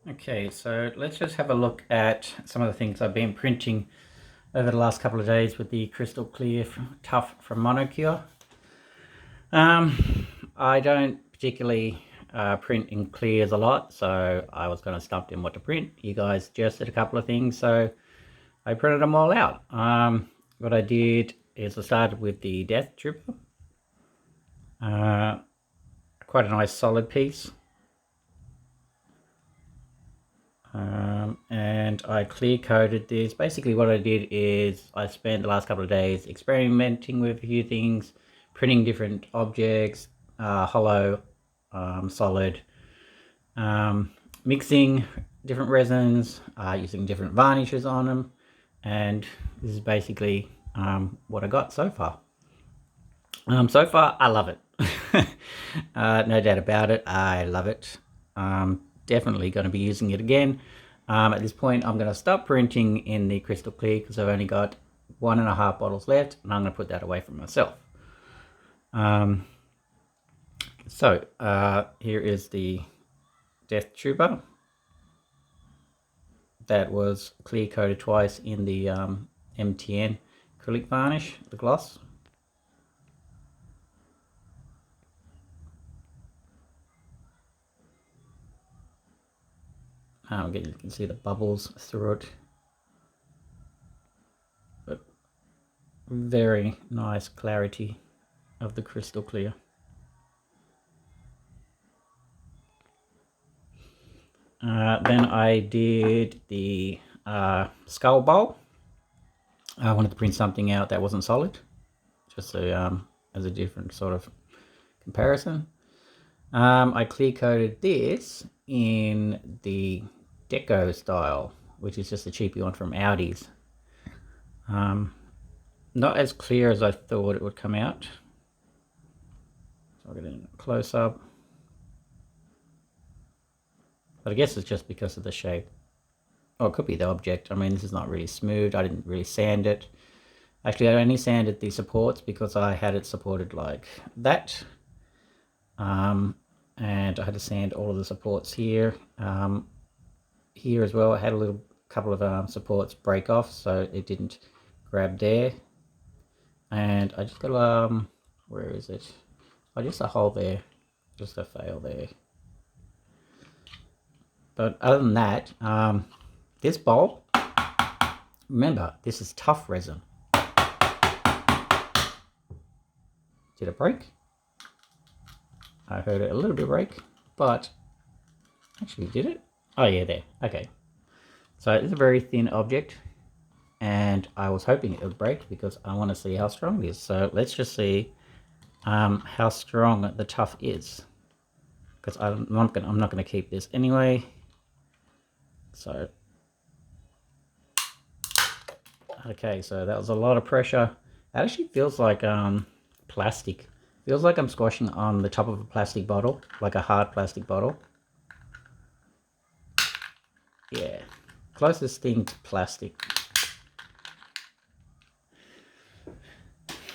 Okay, so let's just have a look at some of the things I've been printing over the last couple of days with the crystal clear TUFF from Monocure. I don't particularly print in clears a lot, so I was kind of stumped in what to print. You guys suggested a couple of things, so I printed them all out. What I did is I started with the Death Trooper. Quite a nice solid piece. And I clear coated this. Basically what I did is I spent the last couple of days experimenting with a few things, printing different objects, hollow, solid, mixing different resins, using different varnishes on them, and this is basically what I got so far. So far I love it. No doubt about it, I love it. Definitely going to be using it again. At this point, I'm going to stop printing in the crystal clear because I've only got 1.5 bottles left, and I'm going to put that away from myself. Here is the Death Trooper that was clear coated twice in the MTN acrylic varnish, the gloss. Again, you can see the bubbles through it. But very nice clarity of the crystal clear. Then I did the skull bowl. I wanted to print something out that wasn't solid, just so, as a different sort of comparison. I clear coated this in the Deco style, which is just a cheapy one from Audi's. Not as clear as I thought it would come out. So I'll get in a close up. But I guess it's just because of the shape. Oh, it could be the object. I mean, this is not really smooth. I didn't really sand it. Actually, I only sanded the supports because I had it supported like that. And I had to sand all of the supports here. Here as well, I had a little couple of supports break off, so it didn't grab there. And I just got where is it? Oh, just a hole there, just a fail there. But other than that, this bowl, remember, this is TUFF resin. Did it break? I heard it a little bit break, but actually did it? Oh yeah, there, okay. So it's a very thin object, and I was hoping it would break because I want to see how strong it is. So let's just see how strong the TUFF is, because I'm not going to keep this anyway. So okay, so that was a lot of pressure. That actually feels like plastic. Feels like I'm squashing on the top of a plastic bottle, like a hard plastic bottle. Yeah, closest thing to plastic.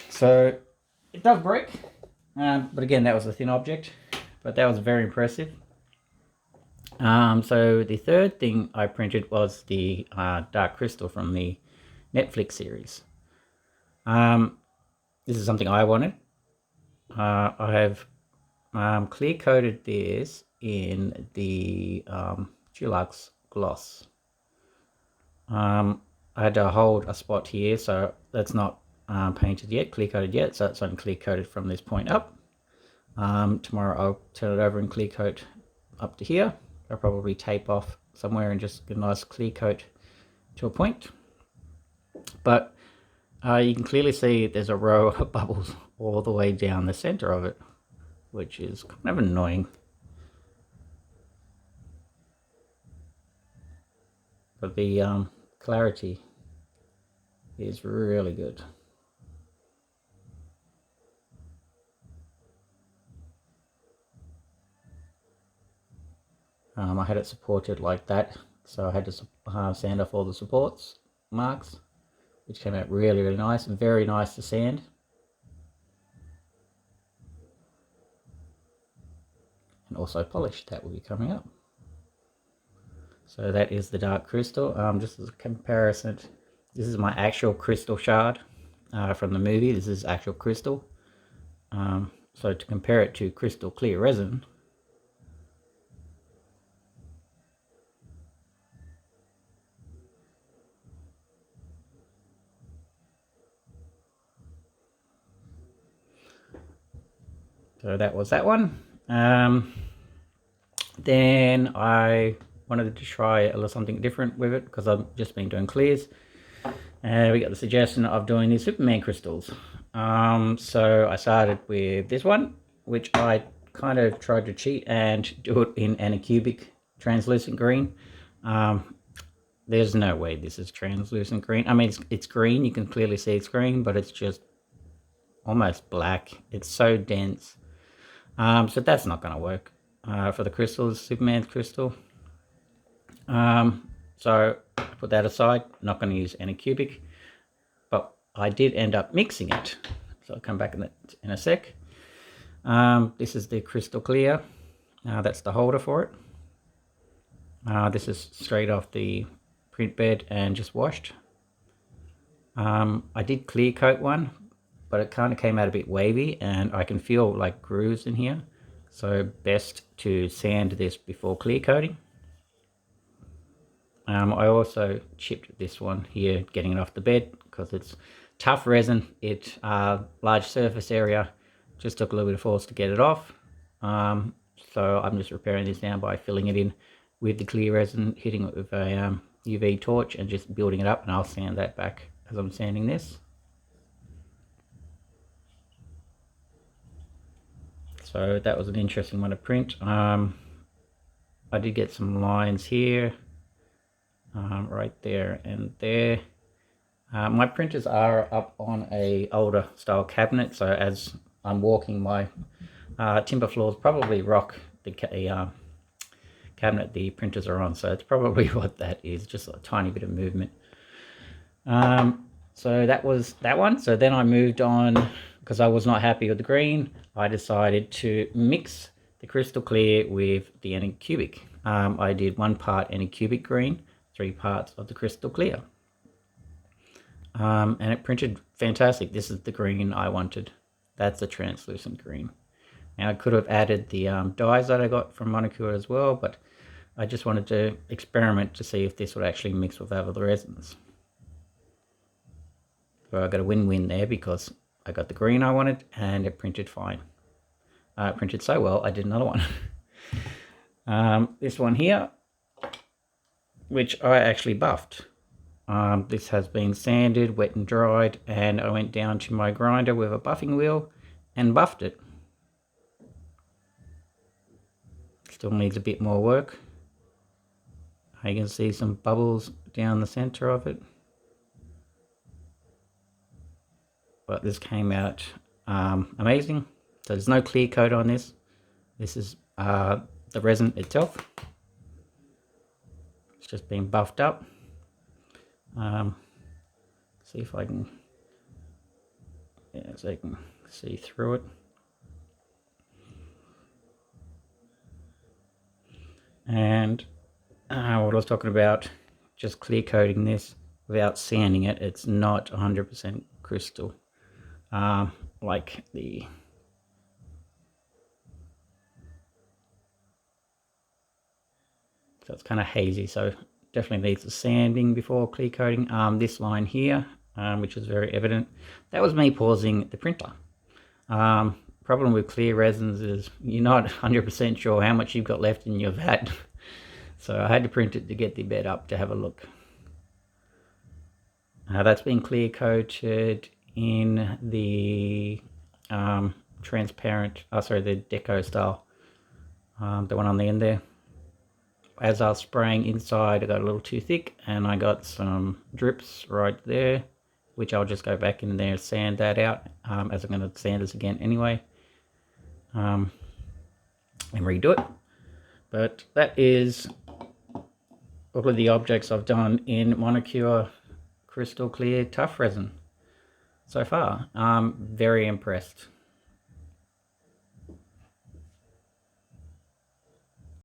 So it does break, but again, that was a thin object, but that was very impressive. So the third thing I printed was the Dark Crystal from the Netflix series. This is something I wanted. I have clear coated this in the Deluxe gloss. I had to hold a spot here, so that's not painted yet, clear coated yet, so it's only clear coated from this point up. Tomorrow I'll turn it over and clear coat up to here. I'll probably tape off somewhere and just get a nice clear coat to a point. But you can clearly see there's a row of bubbles all the way down the center of it, which is kind of annoying. But the clarity is really good. I had it supported like that, so I had to sand off all the supports marks, which came out really, really nice and very nice to sand. And also polish, that will be coming up. So that is the dark crystal. Just as a comparison, this is my actual crystal shard from the movie. This is actual crystal. So to compare it to crystal clear resin, so that was that one. Then I wanted to try a little something different with it because I've just been doing clears. We got the suggestion of doing these Superman crystals. So I started with this one, which I kind of tried to cheat and do it in anicubic translucent green. There's no way this is translucent green. I mean, it's green. You can clearly see it's green, but it's just almost black. It's so dense. So that's not going to work for the crystals, Superman's crystal. So put that aside. Not going to use anicubic, but I did end up mixing it. So I'll come back in a sec. This is the crystal clear. That's the holder for it. This is straight off the print bed and just washed. I did clear coat one, but it kind of came out a bit wavy and I can feel like grooves in here. So best to sand this before clear coating. I also chipped this one here, getting it off the bed because it's tough resin. It large surface area, just took a little bit of force to get it off. So I'm just repairing this now by filling it in with the clear resin, hitting it with a UV torch and just building it up, and I'll sand that back as I'm sanding this. So that was an interesting one to print. I did get some lines here, right there and there. My printers are up on a older style cabinet, so as I'm walking, my timber floors probably rock the cabinet the printers are on, so it's probably what that is, just a tiny bit of movement. So that was that one. So then I moved on, because I was not happy with the green. I decided to mix the crystal clear with the anicubic. I did 1 part anicubic green, 3 parts of the crystal clear. And it printed fantastic. This is the green I wanted. That's the translucent green. Now I could have added the dyes that I got from Monocure as well, but I just wanted to experiment to see if this would actually mix with other resins. So I got a win-win there because I got the green I wanted and it printed fine. It printed so well, I did another one. This one here, which I actually buffed. This has been sanded, wet and dried, and I went down to my grinder with a buffing wheel and buffed it. Still needs a bit more work. You can see some bubbles down the center of it. But this came out amazing. So there's no clear coat on this. This is the resin itself. It's just been buffed up. See if I can, so I can see through it. And what I was talking about, just clear coating this without sanding it. It's not 100% crystal, like the so it's kind of hazy, so definitely needs a sanding before clear coating. This line here, which is very evident, that was me pausing the printer. Problem with clear resins is you're not 100% sure how much you've got left in your vat. So I had to print it to get the bed up to have a look. That's been clear coated in the transparent, sorry, the deco style, the one on the end there. As I was spraying inside, I got a little too thick and I got some drips right there, which I'll just go back in there and sand that out, as I'm going to sand this again anyway, and redo it. But that is all of the objects I've done in Monocure crystal clear TUFF resin so far. I'm very impressed.